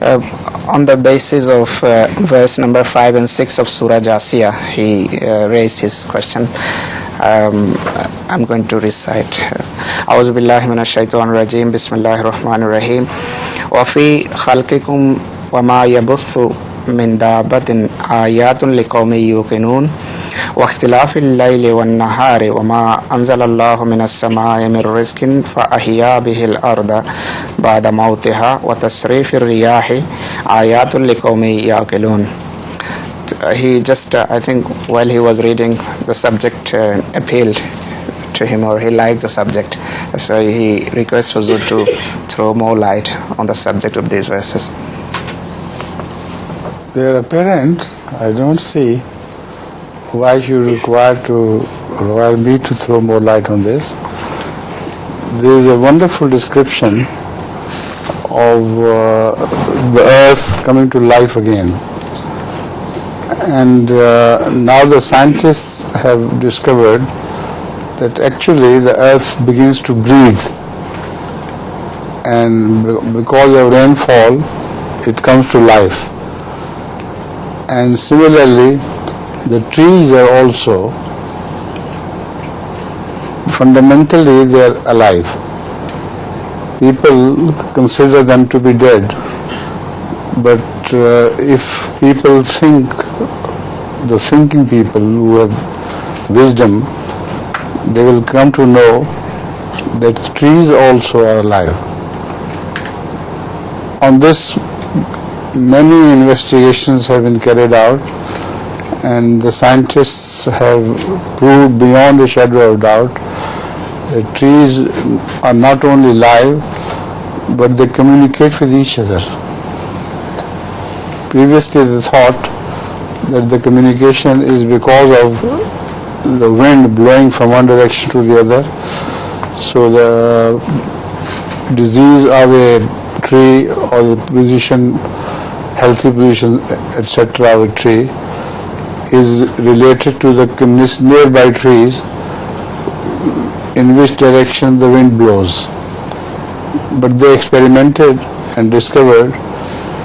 On the basis of verse number 5 and 6 of Surah Jasiyah, he raised his question. I'm going to recite. A'udhu billahi minash shaitanir rajim. Bismillahir rahmanir rahim. Wa fi khalqikum wa ma yabuthu min dabbatin ayatun liqaumin yuqinun. واختلاف الليل والنهار وما أنزل الله من السماء من رزق فأحيا به الأرض بعد موتها وتصريف الرياح آيات لقوم يعقلون. He just, I think, while he was reading, the subject appealed to him, or he liked the subject. So he requests Huzur to throw more light on the subject of these verses. They are apparent. I don't see why you require me to throw more light on this. There is a wonderful description of the earth coming to life again. And now the scientists have discovered that actually the earth begins to breathe. And because of rainfall, it comes to life. And similarly, the trees are also, fundamentally they are alive. People consider them to be dead, but if people think, the thinking people who have wisdom, they will come to know that trees also are alive. On this, many investigations have been carried out, and the scientists have proved beyond a shadow of doubt that trees are not only live, but they communicate with each other. Previously they thought that the communication is because of the wind blowing from one direction to the other. So the disease of a tree or the position, healthy position, etc. of a tree is related to the nearby trees in which direction the wind blows. But they experimented and discovered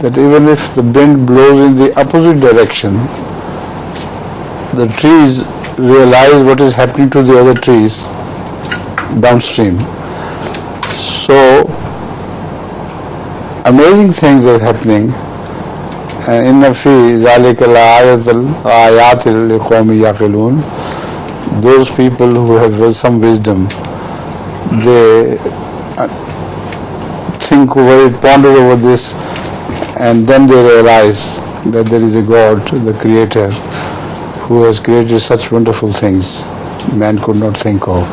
that even if the wind blows in the opposite direction, the trees realize what is happening to the other trees downstream. So amazing things are happening. إِنَّ فِي ذَلِكَ لَآيَاتٍ لِقَوْمٍ يَعْقِلُونَ. Those people who have some wisdom, they think over it, ponder over this, and then they realize that there is a God, the Creator, who has created such wonderful things man could not think of.